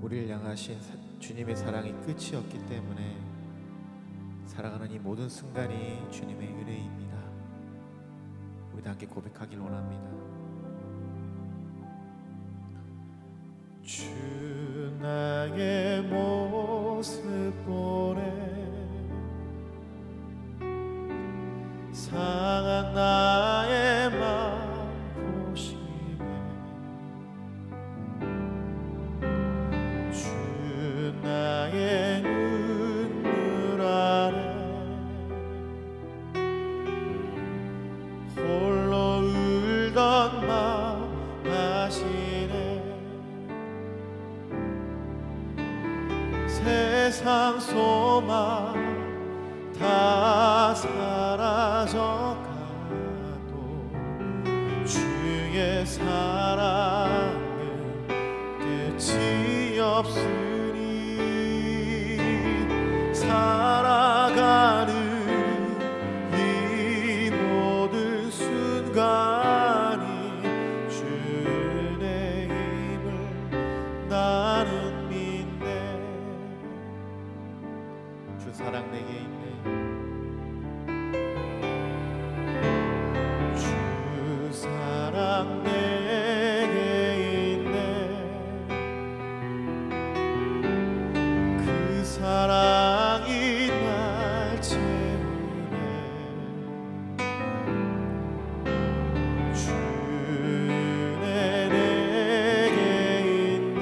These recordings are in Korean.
우리를 향하신 주님의 사랑이 끝이 없기 때문에 살아가는 이 모든 순간이 주님의 은혜입니다. 우리 다 함께 고백하길 원합니다. 주 나의 모습 보래 상한 나의 맘 보시네 주 나의 눈물 아래 홀로 울던 마음 아시네 세상 소망 다 사라져가도 주의 사랑은 끝이 없으니 살아가는 이 모든 순간이 주의 힘을 나는 믿네. 주 사랑 내게 있네. 주 사랑 내게 있네. 그 사랑이 날 채우네. 주 은혜 내게 있네.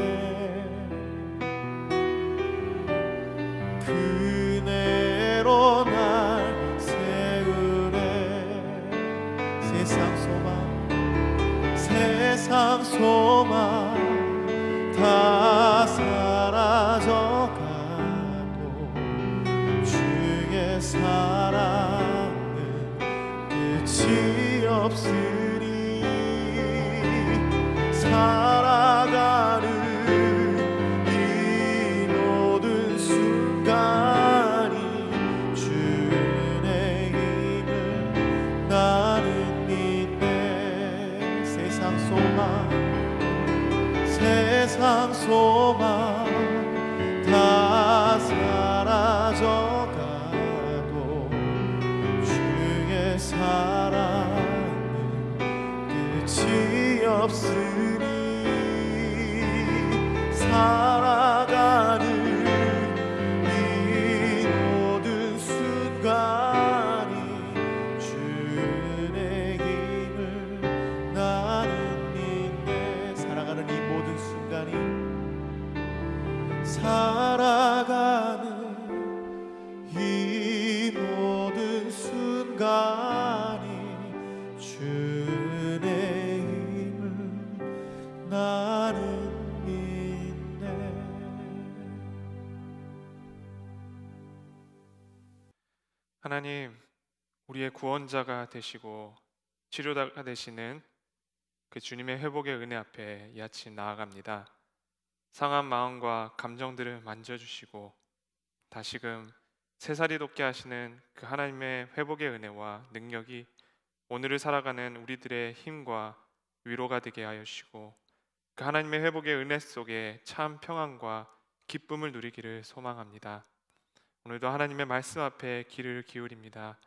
그 은혜로 날 세우네. 세상 소망 다 사라져가도 주의 사랑은 끝이 없으니 살아가는 이 모든 순간이 주의 힘을 나는 믿네. 세상 소망 다 사라져가도 주의 사랑은 끝이 없으니 살아가는 이 모든 순간이 주의 힘을 나는 믿네. 살아가는 이 모든 순간이 살아가는 이 모든 순간이 주의 힘을 나는 믿네. 하나님, 우리의 구원자가 되시고 치료자가 되시는 그 주님의 회복의 은혜 앞에 이 아침 나아갑니다. 상한 마음과 감정들을 만져주시고 다시금 새살이 돋게 하시는 그 하나님의 회복의 은혜와 능력이 오늘을 살아가는 우리들의 힘과 위로가 되게 하여 주시고 그 하나님의 회복의 은혜 속에 참 평안과 기쁨을 누리기를 소망합니다. 오늘도 하나님의 말씀 앞에 귀를 기울입니다.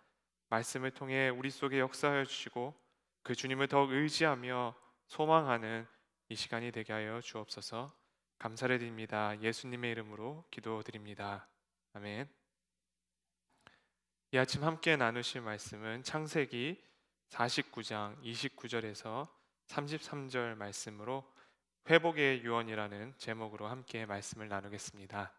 말씀을 통해 우리 속에 역사하여 주시고 그 주님을 더욱 의지하며 소망하는 이 시간이 되게 하여 주옵소서. 감사를 드립니다. 예수님의 이름으로 기도드립니다. 아멘. 이 아침 함께 나누실 말씀은 창세기 49장 29절에서 33절 말씀으로 회복의 유언이라는 제목으로 함께 말씀을 나누겠습니다.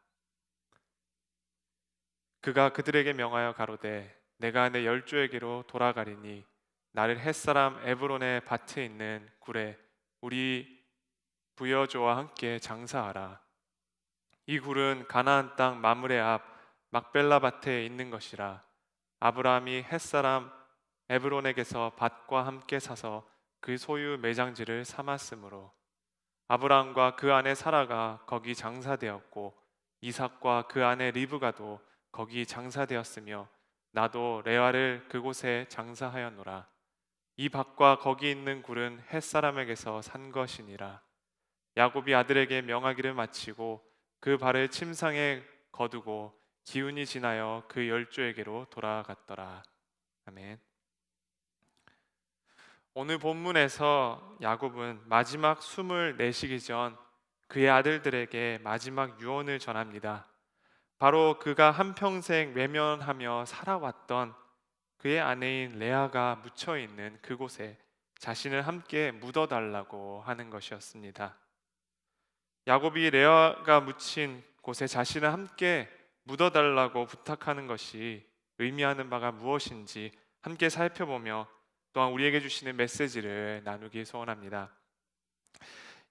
그가 그들에게 명하여 가로되 내가 내 열조에게로 돌아가리니 나를 햇사람 에브론의 밭에 있는 굴에 우리 부여조와 함께 장사하라. 이 굴은 가나안 땅 마므레 앞 막벨라 밭에 있는 것이라. 아브라함이 햇사람 에브론에게서 밭과 함께 사서 그 소유 매장지를 삼았으므로 아브라함과 그 아내 사라가 거기 장사되었고 이삭과 그 아내 리브가도 거기 장사되었으며 나도 레아를 그곳에 장사하였노라. 이 밭과 거기 있는 굴은 햇사람에게서 산 것이니라. 야곱이 아들에게 명하기를 마치고 그 발을 침상에 거두고 기운이 지나여 그 열조에게로 돌아갔더라. 아멘. 오늘 본문에서 야곱은 마지막 숨을 내쉬기 전 그의 아들들에게 마지막 유언을 전합니다. 바로 그가 한평생 외면하며 살아왔던 그의 아내인 레아가 묻혀 있는 그곳에 자신을 함께 묻어달라고 하는 것이었습니다. 야곱이 레아가 묻힌 곳에 자신을 함께 묻어달라고 부탁하는 것이 의미하는 바가 무엇인지 함께 살펴보며 또한 우리에게 주시는 메시지를 나누기 소원합니다.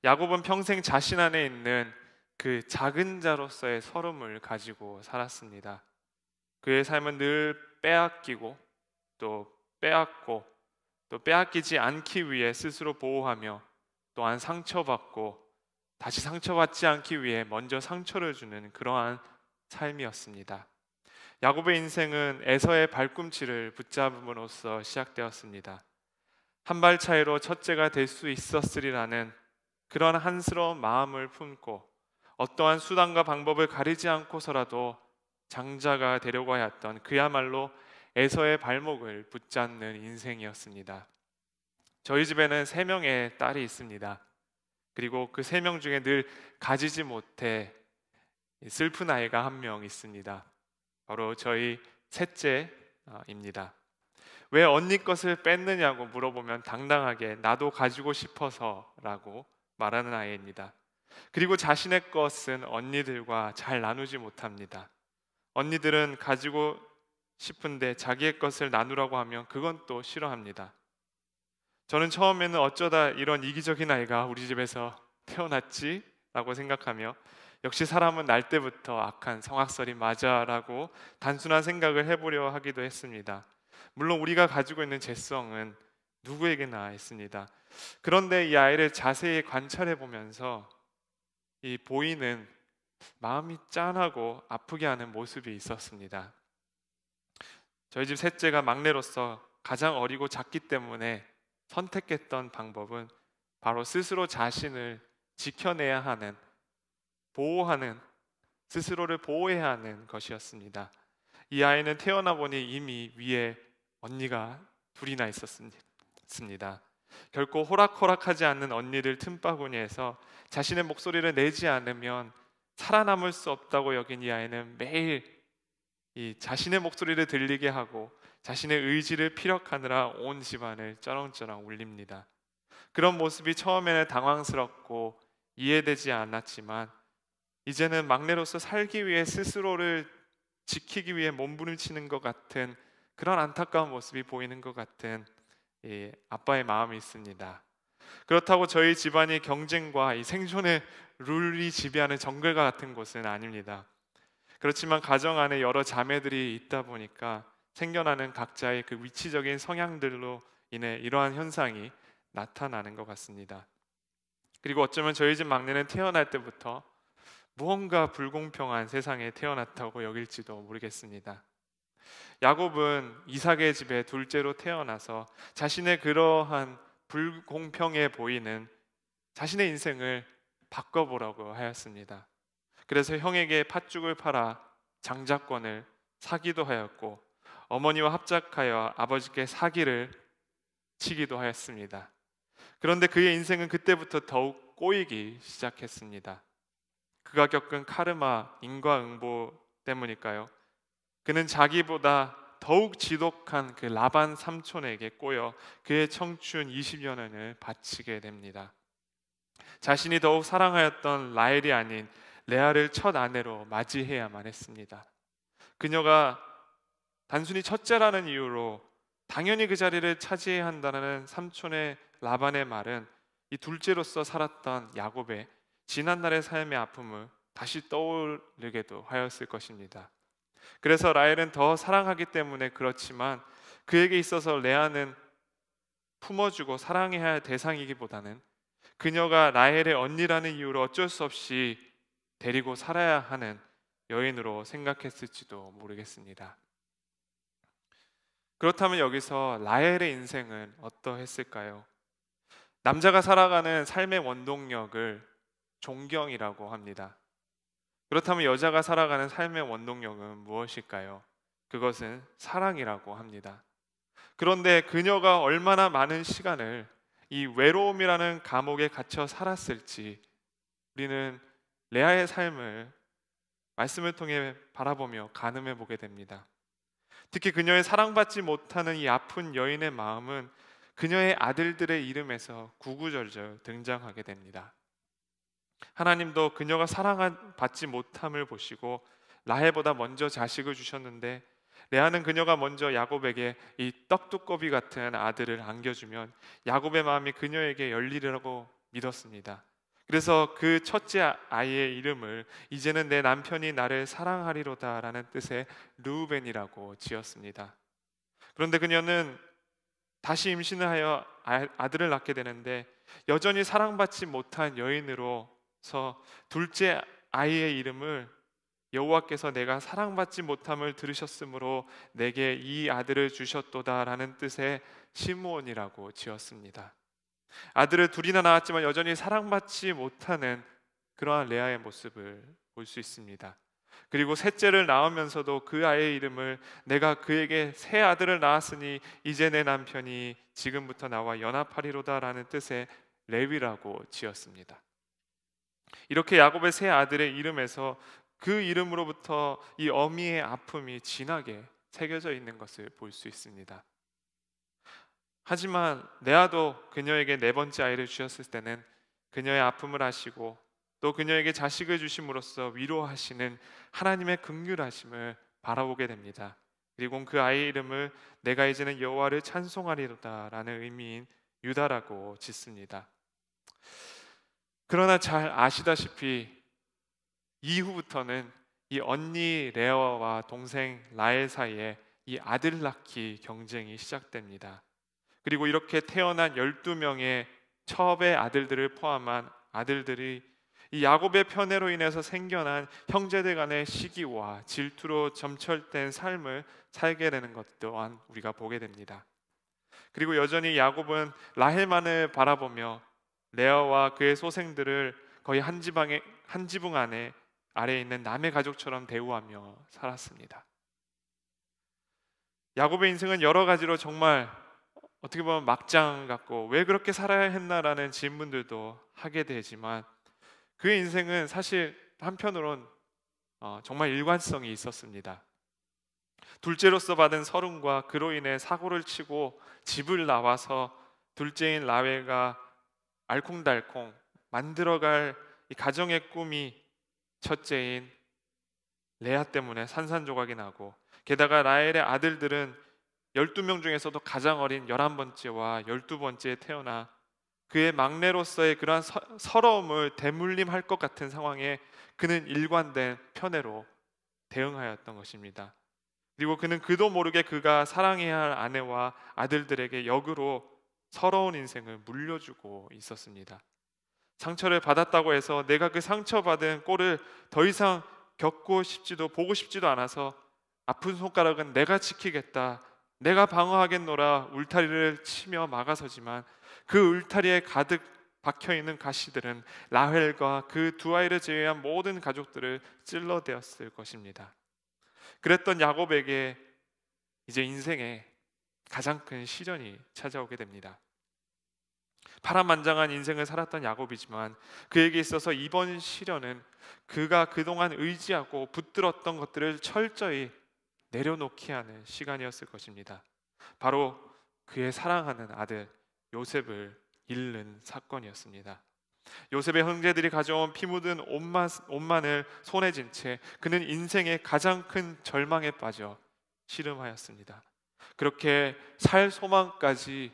야곱은 평생 자신 안에 있는 그 작은 자로서의 서름을 가지고 살았습니다. 그의 삶은 늘 빼앗기고 또 빼앗고 또 빼앗기지 않기 위해 스스로 보호하며 또한 상처받고 다시 상처받지 않기 위해 먼저 상처를 주는 그러한 삶이었습니다. 야곱의 인생은 에서의 발꿈치를 붙잡음으로써 시작되었습니다. 한 발 차이로 첫째가 될 수 있었으리라는 그런 한스러운 마음을 품고 어떠한 수단과 방법을 가리지 않고서라도 장자가 되려고 하였던 그야말로 에서의 발목을 붙잡는 인생이었습니다. 저희 집에는 3명의 딸이 있습니다. 그리고 그 3명 중에 늘 가지지 못해 슬픈 아이가 1명 있습니다. 바로 저희 셋째입니다. 왜 언니 것을 뺐느냐고 물어보면 당당하게 나도 가지고 싶어서라고 말하는 아이입니다. 그리고 자신의 것은 언니들과 잘 나누지 못합니다. 언니들은 가지고 싶은데 자기의 것을 나누라고 하면 그건 또 싫어합니다. 저는 처음에는 어쩌다 이런 이기적인 아이가 우리 집에서 태어났지? 라고 생각하며 역시 사람은 날 때부터 악한 성악설이 맞아 라고 단순한 생각을 해보려 하기도 했습니다. 물론 우리가 가지고 있는 죄성은 누구에게나 있습니다. 그런데 이 아이를 자세히 관찰해 보면서 이 보이는 마음이 짠하고 아프게 하는 모습이 있었습니다. 저희 집 셋째가 막내로서 가장 어리고 작기 때문에 선택했던 방법은 바로 스스로 자신을 지켜내야 하는, 보호하는, 스스로를 보호해야 하는 것이었습니다. 이 아이는 태어나 보니 이미 위에 언니가 둘이나 있었습니다. 결코 호락호락하지 않는 언니를 틈바구니에서 자신의 목소리를 내지 않으면 살아남을 수 없다고 여긴 이 아이는 매일 이 자신의 목소리를 들리게 하고 자신의 의지를 피력하느라 온 집안을 쩌렁쩌렁 울립니다. 그런 모습이 처음에는 당황스럽고 이해되지 않았지만 이제는 막내로서 살기 위해 스스로를 지키기 위해 몸부림치는 것 같은 그런 안타까운 모습이 보이는 것 같은 아빠의 마음이 있습니다. 그렇다고 저희 집안이 경쟁과 이 생존의 룰이 지배하는 정글과 같은 곳은 아닙니다. 그렇지만 가정 안에 여러 자매들이 있다 보니까 생겨나는 각자의 그 위치적인 성향들로 인해 이러한 현상이 나타나는 것 같습니다. 그리고 어쩌면 저희 집 막내는 태어날 때부터 무언가 불공평한 세상에 태어났다고 여길지도 모르겠습니다. 야곱은 이삭의 집에 둘째로 태어나서 자신의 그러한 불공평해 보이는 자신의 인생을 바꿔보라고 하였습니다. 그래서 형에게 팥죽을 팔아 장자권을 사기도 하였고 어머니와 합작하여 아버지께 사기를 치기도 하였습니다. 그런데 그의 인생은 그때부터 더욱 꼬이기 시작했습니다. 그가 겪은 카르마, 인과응보 때문일까요? 그는 자기보다 더욱 지독한 그 라반 삼촌에게 꼬여 그의 청춘 20여 년을 바치게 됩니다. 자신이 더욱 사랑하였던 라헬이 아닌 레아를 첫 아내로 맞이해야만 했습니다. 그녀가 단순히 첫째라는 이유로 당연히 그 자리를 차지해야 한다는 삼촌의 라반의 말은 이 둘째로서 살았던 야곱의 지난날의 삶의 아픔을 다시 떠오르게도 하였을 것입니다. 그래서 라헬은 더 사랑하기 때문에 그렇지만 그에게 있어서 레아는 품어주고 사랑해야 할 대상이기보다는 그녀가 라헬의 언니라는 이유로 어쩔 수 없이 데리고 살아야 하는 여인으로 생각했을지도 모르겠습니다. 그렇다면 여기서 라헬의 인생은 어떠했을까요? 남자가 살아가는 삶의 원동력을 존경이라고 합니다. 그렇다면 여자가 살아가는 삶의 원동력은 무엇일까요? 그것은 사랑이라고 합니다. 그런데 그녀가 얼마나 많은 시간을 이 외로움이라는 감옥에 갇혀 살았을지 우리는 레아의 삶을 말씀을 통해 바라보며 가늠해 보게 됩니다. 특히 그녀의 사랑받지 못하는 이 아픈 여인의 마음은 그녀의 아들들의 이름에서 구구절절 등장하게 됩니다. 하나님도 그녀가 사랑받지 못함을 보시고 라헬보다 먼저 자식을 주셨는데 레아는 그녀가 먼저 야곱에게 이 떡두꺼비 같은 아들을 안겨주면 야곱의 마음이 그녀에게 열리리라고 믿었습니다. 그래서 그 첫째 아이의 이름을 이제는 내 남편이 나를 사랑하리로다 라는 뜻의 르우벤이라고 지었습니다. 그런데 그녀는 다시 임신을 하여 아들을 낳게 되는데 여전히 사랑받지 못한 여인으로서 둘째 아이의 이름을 여호와께서 내가 사랑받지 못함을 들으셨으므로 내게 이 아들을 주셨도다 라는 뜻의 시므온이라고 지었습니다. 아들을 둘이나 낳았지만 여전히 사랑받지 못하는 그러한 레아의 모습을 볼 수 있습니다. 그리고 셋째를 낳으면서도 그 아이의 이름을 내가 그에게 새 아들을 낳았으니 이제 내 남편이 지금부터 나와 연합하리로다 라는 뜻의 레위라고 지었습니다. 이렇게 야곱의 세 아들의 이름에서 그 이름으로부터 이 어미의 아픔이 진하게 새겨져 있는 것을 볼 수 있습니다. 하지만 레아도 그녀에게 네 번째 아이를 주셨을 때는 그녀의 아픔을 아시고 또 그녀에게 자식을 주심으로써 위로하시는 하나님의 긍휼하심을 바라보게 됩니다. 그리고 그 아이의 이름을 내가 이제는 여호와를 찬송하리로다 라는 의미인 유다라고 짓습니다. 그러나 잘 아시다시피 이후부터는 이 언니 레아와 동생 라헬 사이에 이 아들 낳기 경쟁이 시작됩니다. 그리고 이렇게 태어난 12명의 첩의 아들들을 포함한 아들들이 이 야곱의 편애로 인해서 생겨난 형제들 간의 시기와 질투로 점철된 삶을 살게 되는 것 또한 우리가 보게 됩니다. 그리고 여전히 야곱은 라헬만을 바라보며 레아와 그의 소생들을 거의 한 지붕 안에 아래에 있는 남의 가족처럼 대우하며 살았습니다. 야곱의 인생은 여러 가지로 정말 어떻게 보면 막장 같고 왜 그렇게 살아야 했나라는 질문들도 하게 되지만 그의 인생은 사실 한편으론 정말 일관성이 있었습니다. 둘째로서 받은 서름과 그로 인해 사고를 치고 집을 나와서 둘째인 라헬과 알콩달콩 만들어갈 이 가정의 꿈이 첫째인 레아 때문에 산산조각이 나고 게다가 라헬의 아들들은 12명 중에서도 가장 어린 11번째와 12번째에 태어나 그의 막내로서의 그러한 서러움을 대물림할 것 같은 상황에 그는 일관된 편애로 대응하였던 것입니다. 그리고 그는 그도 모르게 그가 사랑해야 할 아내와 아들들에게 역으로 서러운 인생을 물려주고 있었습니다. 상처를 받았다고 해서 내가 그 상처받은 꼴을 더 이상 겪고 싶지도 보고 싶지도 않아서 아픈 손가락은 내가 지키겠다, 내가 방어하겠노라 울타리를 치며 막아서지만 그 울타리에 가득 박혀있는 가시들은 라헬과 그 두 아이를 제외한 모든 가족들을 찔러대었을 것입니다. 그랬던 야곱에게 이제 인생에 가장 큰 시련이 찾아오게 됩니다. 파란만장한 인생을 살았던 야곱이지만 그에게 있어서 이번 시련은 그가 그동안 의지하고 붙들었던 것들을 철저히 내려놓게 하는 시간이었을 것입니다. 바로 그의 사랑하는 아들 요셉을 잃는 사건이었습니다. 요셉의 형제들이 가져온 피 묻은 옷만을 손에 쥔 채 그는 인생의 가장 큰 절망에 빠져 씨름하였습니다. 그렇게 살 소망까지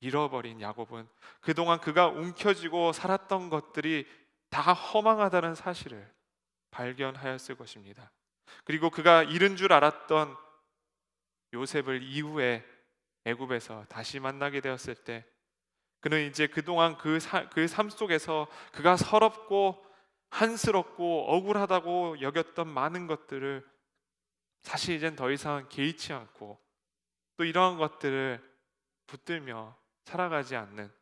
잃어버린 야곱은 그동안 그가 움켜쥐고 살았던 것들이 다 허망하다는 사실을 발견하였을 것입니다. 그리고 그가 잃은 줄 알았던 요셉을 이후에 애굽에서 다시 만나게 되었을 때 그는 이제 그동안 그 삶 속에서 그가 서럽고 한스럽고 억울하다고 여겼던 많은 것들을 사실 이젠 더 이상 개의치 않고 또 이러한 것들을 붙들며 살아가지 않는,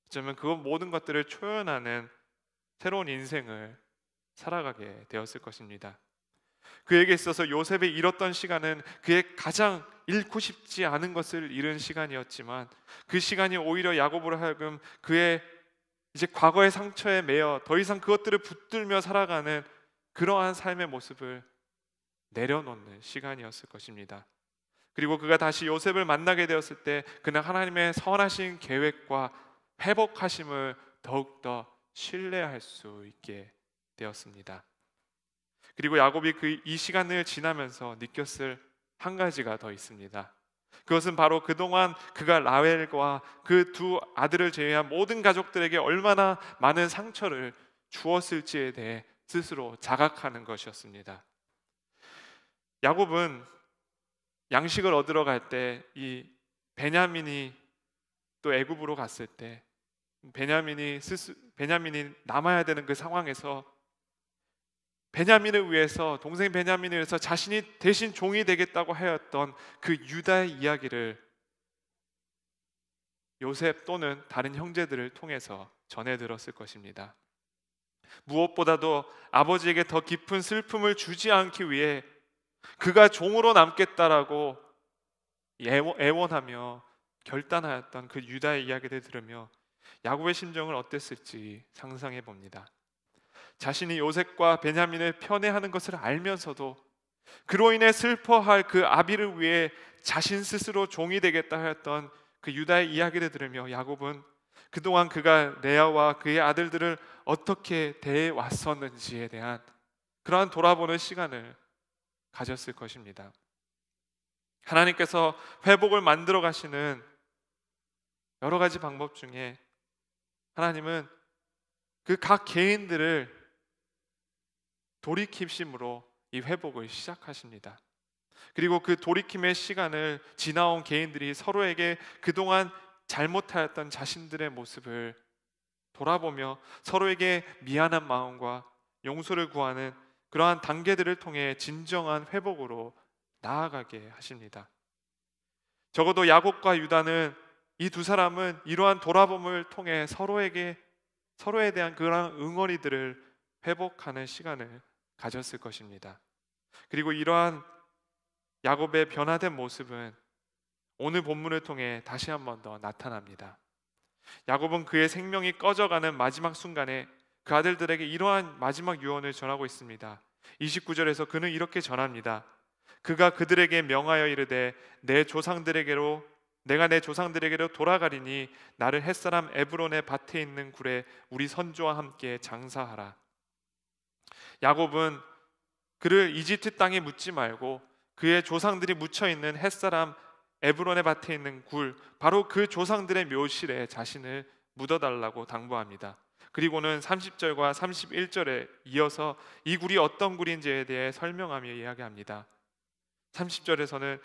어쩌면 그 모든 것들을 초연하는 새로운 인생을 살아가게 되었을 것입니다. 그에게 있어서 요셉이 잃었던 시간은 그의 가장 잃고 싶지 않은 것을 잃은 시간이었지만, 그 시간이 오히려 야곱으로 하여금 그의 이제 과거의 상처에 매여 더 이상 그것들을 붙들며 살아가는 그러한 삶의 모습을 내려놓는 시간이었을 것입니다. 그리고 그가 다시 요셉을 만나게 되었을 때 그는 하나님의 선하신 계획과 회복하심을 더욱더 신뢰할 수 있게 되었습니다. 그리고 야곱이 이 시간을 지나면서 느꼈을 한 가지가 더 있습니다. 그것은 바로 그동안 그가 라헬과 그 두 아들을 제외한 모든 가족들에게 얼마나 많은 상처를 주었을지에 대해 스스로 자각하는 것이었습니다. 야곱은 양식을 얻으러 갈 때 이 베냐민이 또 애굽으로 갔을 때 베냐민이 남아야 되는 그 상황에서 베냐민을 위해서, 동생 베냐민을 위해서 자신이 대신 종이 되겠다고 하였던 그 유다의 이야기를 요셉 또는 다른 형제들을 통해서 전해 들었을 것입니다. 무엇보다도 아버지에게 더 깊은 슬픔을 주지 않기 위해 그가 종으로 남겠다라고 애원하며 결단하였던 그 유다의 이야기를 들으며 야곱의 심정을 어땠을지 상상해 봅니다. 자신이 요셉과 베냐민을 편애하는 것을 알면서도 그로 인해 슬퍼할 그 아비를 위해 자신 스스로 종이 되겠다 하였던 그 유다의 이야기를 들으며 야곱은 그동안 그가 레아와 그의 아들들을 어떻게 대해 왔었는지에 대한 그러한 돌아보는 시간을 가졌을 것입니다. 하나님께서 회복을 만들어 가시는 여러 가지 방법 중에 하나님은 그 각 개인들을 돌이킴심으로 이 회복을 시작하십니다. 그리고 그 돌이킴의 시간을 지나온 개인들이 서로에게 그동안 잘못하였던 자신들의 모습을 돌아보며 서로에게 미안한 마음과 용서를 구하는 그러한 단계들을 통해 진정한 회복으로 나아가게 하십니다. 적어도 야곱과 유다는, 이 두 사람은 이러한 돌아봄을 통해 서로에 대한 그러한 응어리들을 회복하는 시간을 가졌을 것입니다. 그리고 이러한 야곱의 변화된 모습은 오늘 본문을 통해 다시 한 번 더 나타납니다. 야곱은 그의 생명이 꺼져가는 마지막 순간에 그 아들들에게 이러한 마지막 유언을 전하고 있습니다. 29절에서 그는 이렇게 전합니다. 그가 그들에게 명하여 이르되 내가 내 조상들에게로 돌아가리니 나를 햇사람 에브론의 밭에 있는 굴에 우리 선조와 함께 장사하라. 야곱은 그를 이집트 땅에 묻지 말고 그의 조상들이 묻혀 있는 햇사람 에브론의 밭에 있는 굴, 바로 그 조상들의 묘실에 자신을 묻어달라고 당부합니다. 그리고는 30절과 31절에 이어서 이 굴이 어떤 굴인지에 대해 설명하며 이야기합니다. 30절에서는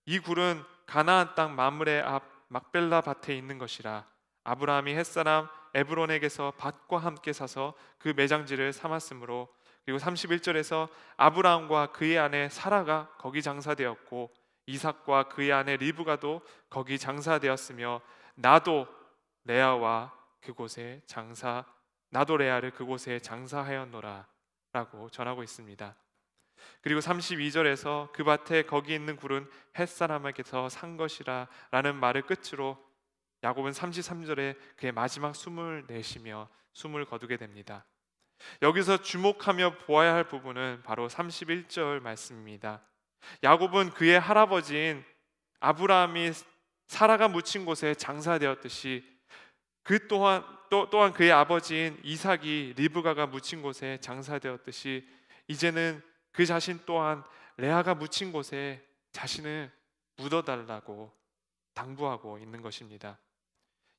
이 굴은 가나안 땅 마므레 앞 막벨라 밭에 있는 것이라. 아브라함이 햇사람 에브론에게서 밭과 함께 사서 그 매장지를 삼았으므로. 그리고 31절에서 아브라함과 그의 아내 사라가 거기 장사되었고 이삭과 그의 아내 리브가도 거기 장사되었으며 나도 레아를 그곳에 장사하였노라 라고 전하고 있습니다. 그리고 32절에서 그 밭에 거기 있는 굴은 햇사람에게서 산 것이라 라는 말을 끝으로 야곱은 33절에 그의 마지막 숨을 내쉬며 숨을 거두게 됩니다. 여기서 주목하며 보아야 할 부분은 바로 31절 말씀입니다. 야곱은 그의 할아버지인 아브라함이 사라가 묻힌 곳에 장사되었듯이 또한 그의 아버지인 이삭이 리브가가 묻힌 곳에 장사되었듯이 이제는 그 자신 또한 레아가 묻힌 곳에 자신을 묻어달라고 당부하고 있는 것입니다.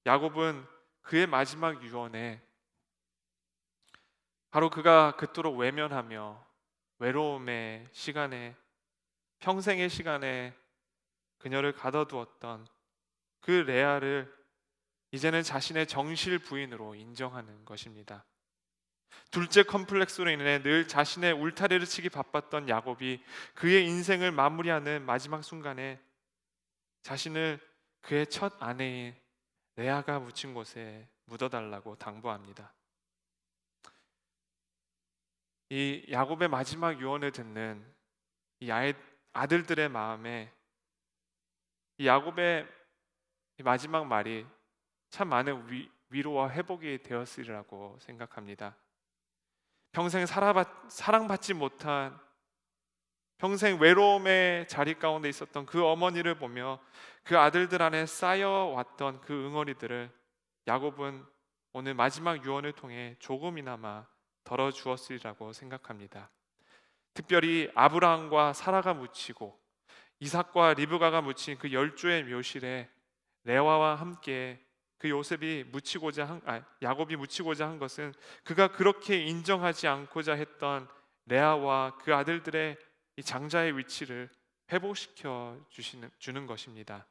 야곱은 그의 마지막 유언에 바로 그가 그토록 외면하며 외로움의 시간에, 평생의 시간에 그녀를 가둬두었던 그 레아를 이제는 자신의 정실 부인으로 인정하는 것입니다. 둘째 컴플렉스로 인해 늘 자신의 울타리를 치기 바빴던 야곱이 그의 인생을 마무리하는 마지막 순간에 자신을 그의 첫 아내인 레아가 묻힌 곳에 묻어달라고 당부합니다. 이 야곱의 마지막 유언을 듣는 이 아들들의 마음에 이 야곱의 이 마지막 말이 참 많은 위로와 회복이 되었으리라고 생각합니다. 평생 사랑받지 못한, 평생 외로움의 자리 가운데 있었던 그 어머니를 보며 그 아들들 안에 쌓여왔던 그 응어리들을 야곱은 오늘 마지막 유언을 통해 조금이나마 덜어주었으리라고 생각합니다. 특별히 아브라함과 사라가 묻히고 이삭과 리브가가 묻힌 그 10조의 묘실에 레와와 함께 그 야곱이 묻히고자 한 것은 그가 그렇게 인정하지 않고자 했던 레아와 그 아들들의 이 장자의 위치를 회복시켜 주는 것입니다.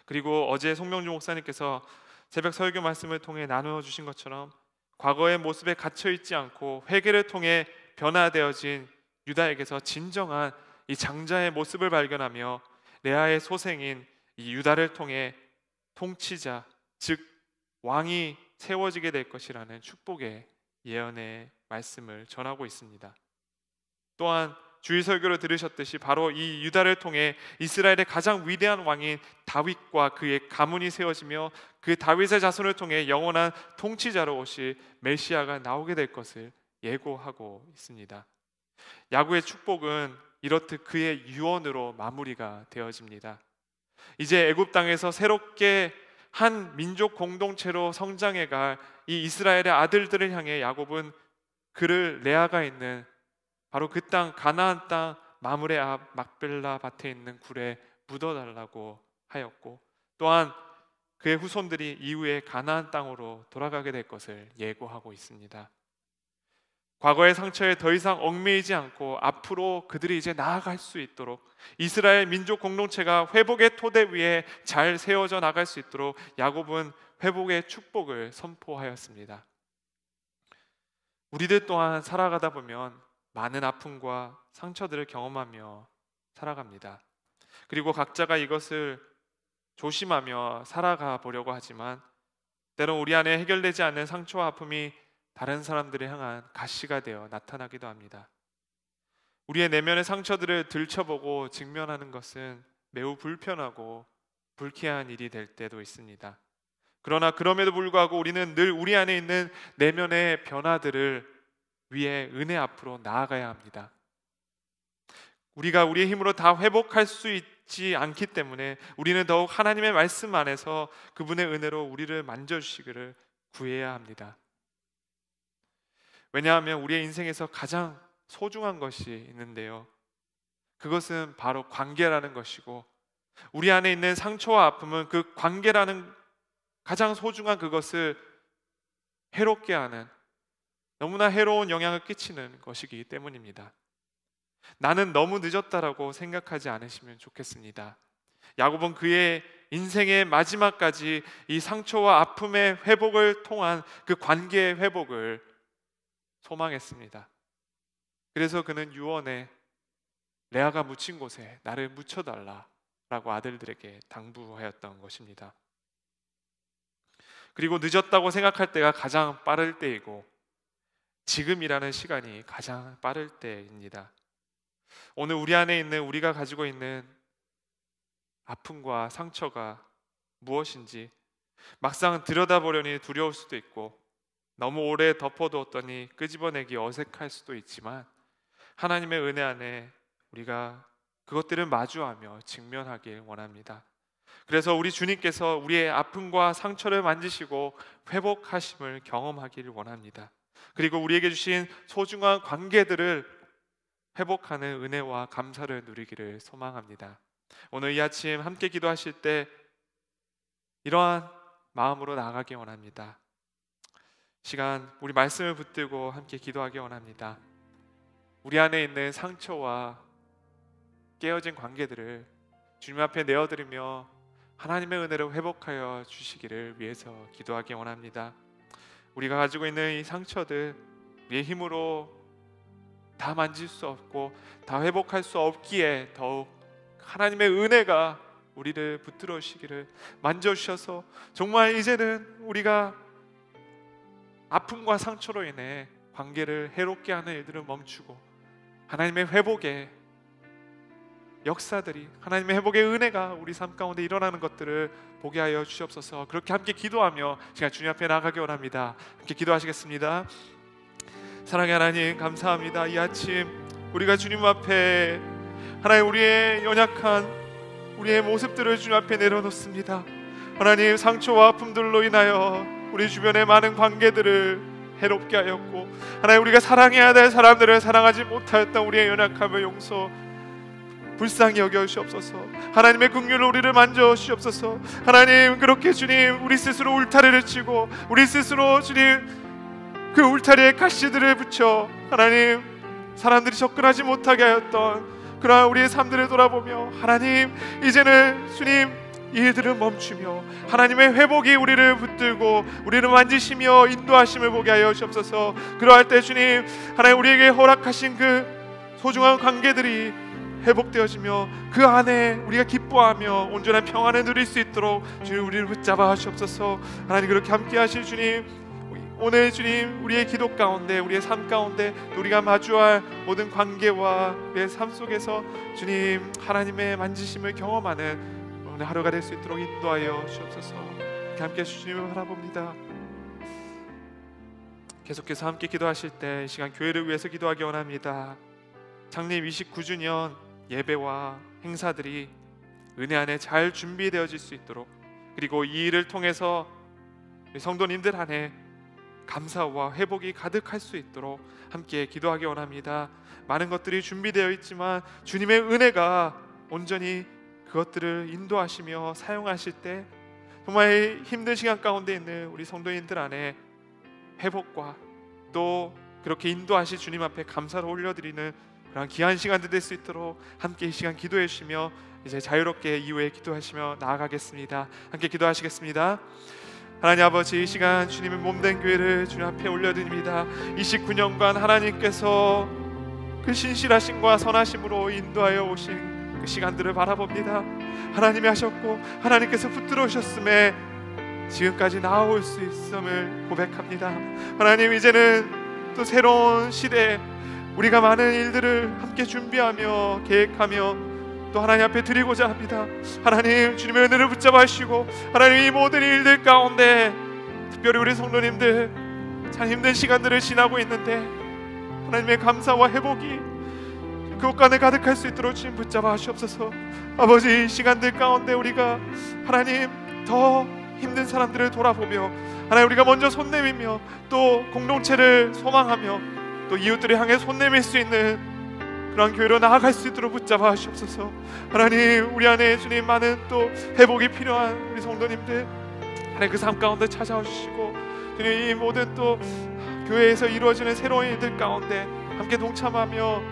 그리고 어제 송명주 목사님께서 새벽 설교 말씀을 통해 나누어 주신 것처럼 과거의 모습에 갇혀 있지 않고 회개를 통해 변화되어진 유다에게서 진정한 이 장자의 모습을 발견하며 레아의 소생인 이 유다를 통해 통치자, 즉 왕이 세워지게 될 것이라는 축복의 예언의 말씀을 전하고 있습니다. 또한 주일 설교를 들으셨듯이 바로 이 유다를 통해 이스라엘의 가장 위대한 왕인 다윗과 그의 가문이 세워지며 그 다윗의 자손을 통해 영원한 통치자로 오실 메시아가 나오게 될 것을 예고하고 있습니다. 야곱의 축복은 이렇듯 그의 유언으로 마무리가 되어집니다. 이제 애굽 땅에서 새롭게 한 민족 공동체로 성장해갈 이 이스라엘의 아들들을 향해 야곱은 그를 레아가 있는 바로 그 땅 가나안 땅 마므레 앞 막벨라 밭에 있는 굴에 묻어달라고 하였고, 또한 그의 후손들이 이후에 가나안 땅으로 돌아가게 될 것을 예고하고 있습니다. 과거의 상처에 더 이상 얽매이지 않고 앞으로 그들이 이제 나아갈 수 있도록 이스라엘 민족 공동체가 회복의 토대 위에 잘 세워져 나갈 수 있도록 야곱은 회복의 축복을 선포하였습니다. 우리들 또한 살아가다 보면 많은 아픔과 상처들을 경험하며 살아갑니다. 그리고 각자가 이것을 조심하며 살아가 보려고 하지만 때론 우리 안에 해결되지 않는 상처와 아픔이 다른 사람들을 향한 가시가 되어 나타나기도 합니다. 우리의 내면의 상처들을 들춰보고 직면하는 것은 매우 불편하고 불쾌한 일이 될 때도 있습니다. 그러나 그럼에도 불구하고 우리는 늘 우리 안에 있는 내면의 변화들을 위해 은혜 앞으로 나아가야 합니다. 우리가 우리의 힘으로 다 회복할 수 있지 않기 때문에 우리는 더욱 하나님의 말씀 안에서 그분의 은혜로 우리를 만져주시기를 구해야 합니다. 왜냐하면 우리의 인생에서 가장 소중한 것이 있는데요, 그것은 바로 관계라는 것이고, 우리 안에 있는 상처와 아픔은 그 관계라는 가장 소중한 그것을 해롭게 하는, 너무나 해로운 영향을 끼치는 것이기 때문입니다. 나는 너무 늦었다라고 생각하지 않으시면 좋겠습니다. 야곱은 그의 인생의 마지막까지 이 상처와 아픔의 회복을 통한 그 관계의 회복을 소망했습니다. 그래서 그는 유언에 레아가 묻힌 곳에 나를 묻혀달라라고 아들들에게 당부하였던 것입니다. 그리고 늦었다고 생각할 때가 가장 빠를 때이고 지금이라는 시간이 가장 빠를 때입니다. 오늘 우리 안에 있는, 우리가 가지고 있는 아픔과 상처가 무엇인지 막상 들여다보려니 두려울 수도 있고 너무 오래 덮어두었더니 끄집어내기 어색할 수도 있지만 하나님의 은혜 안에 우리가 그것들을 마주하며 직면하길 원합니다. 그래서 우리 주님께서 우리의 아픔과 상처를 만지시고 회복하심을 경험하기를 원합니다. 그리고 우리에게 주신 소중한 관계들을 회복하는 은혜와 감사를 누리기를 소망합니다. 오늘 이 아침 함께 기도하실 때 이러한 마음으로 나아가기 원합니다. 시간 우리 말씀을 붙들고 함께 기도하기 원합니다. 우리 안에 있는 상처와 깨어진 관계들을 주님 앞에 내어드리며 하나님의 은혜로 회복하여 주시기를 위해서 기도하기 원합니다. 우리가 가지고 있는 이 상처들 우리의 힘으로 다 만질 수 없고 다 회복할 수 없기에 더욱 하나님의 은혜가 우리를 붙들어 주시기를, 만져주셔서 정말 이제는 우리가 아픔과 상처로 인해 관계를 해롭게 하는 일들을 멈추고 하나님의 회복의 역사들이, 하나님의 회복의 은혜가 우리 삶 가운데 일어나는 것들을 보게 하여 주시옵소서. 그렇게 함께 기도하며 시간 주님 앞에 나가기 원합니다. 함께 기도하시겠습니다. 사랑의 하나님, 감사합니다. 이 아침 우리가 주님 앞에 하나님 우리의 연약한 우리의 모습들을 주님 앞에 내려놓습니다. 하나님, 상처와 아픔들로 인하여 우리 주변의 많은 관계들을 해롭게 하였고, 하나님 우리가 사랑해야 될 사람들을 사랑하지 못하였던 우리의 연약함을 용서 불쌍히 여겨 주시옵소서. 하나님의 긍휼로 우리를 만져 주시옵소서. 하나님, 그렇게 주님 우리 스스로 울타리를 치고 우리 스스로 주님 그 울타리에 가시들을 붙여 하나님 사람들이 접근하지 못하게 하였던 그러한 우리의 삶들을 돌아보며 하나님, 이제는 주님 이 일들을 멈추며 하나님의 회복이 우리를 붙들고 우리를 만지시며 인도하심을 보게 하여 주옵소서. 그러할 때 주님, 하나님 우리에게 허락하신 그 소중한 관계들이 회복되어지며 그 안에 우리가 기뻐하며 온전한 평안을 누릴 수 있도록 주님 우리를 붙잡아 주옵소서. 하나님, 그렇게 함께 하실 주님, 오늘 주님 우리의 기도 가운데 우리의 삶 가운데 우리가 마주할 모든 관계와 우리의 삶 속에서 주님 하나님의 만지심을 경험하는 오늘 하루가 될 수 있도록 인도하여 주옵소서. 함께 주님을 바라봅니다. 계속해서 함께 기도하실 때 이 시간 교회를 위해서 기도하기 원합니다. 창립 29주년 예배와 행사들이 은혜 안에 잘 준비되어질 수 있도록, 그리고 이 일을 통해서 성도님들 안에 감사와 회복이 가득할 수 있도록 함께 기도하기 원합니다. 많은 것들이 준비되어 있지만 주님의 은혜가 온전히 그것들을 인도하시며 사용하실 때 정말 힘든 시간 가운데 있는 우리 성도님들 안에 회복과 또 그렇게 인도하실 주님 앞에 감사를 올려드리는 그런 귀한 시간들 될 수 있도록 함께 이 시간 기도해 주시며 이제 자유롭게 이후에 기도하시며 나아가겠습니다. 함께 기도하시겠습니다. 하나님 아버지, 이 시간 주님의 몸된 교회를 주님 앞에 올려드립니다. 29년간 하나님께서 그 신실하심과 선하심으로 인도하여 오신 그 시간들을 바라봅니다. 하나님이 하셨고 하나님께서 붙들어 오셨음에 지금까지 나아올 수 있음을 고백합니다. 하나님, 이제는 또 새로운 시대에 우리가 많은 일들을 함께 준비하며 계획하며 또 하나님 앞에 드리고자 합니다. 하나님, 주님의 은혜를 붙잡아 주시고 하나님 이 모든 일들 가운데 특별히 우리 성도님들 참 힘든 시간들을 지나고 있는데 하나님의 감사와 회복이 그곳 가운데 가득할 수 있도록 주님 붙잡아 주옵소서. 아버지, 이 시간들 가운데 우리가 하나님 더 힘든 사람들을 돌아보며 하나님 우리가 먼저 손 내밀며 또 공동체를 소망하며 또 이웃들을 향해 손 내밀 수 있는 그런 교회로 나아갈 수 있도록 붙잡아 주옵소서. 하나님, 우리 안에 주님 많은 또 회복이 필요한 우리 성도님들 하나님 그 삶 가운데 찾아와 주시고 주님 이 모든 또 교회에서 이루어지는 새로운 일들 가운데 함께 동참하며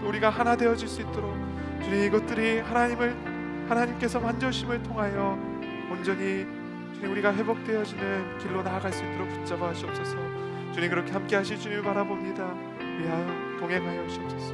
또 우리가 하나 되어질 수 있도록 주님 이것들이 하나님께서 만져주심을 통하여 온전히 주님 우리가 회복되어지는 길로 나아갈 수 있도록 붙잡아 주옵소서. 주님, 그렇게 함께 하실 주님을 바라봅니다. 위하여 동행하여 주옵소서.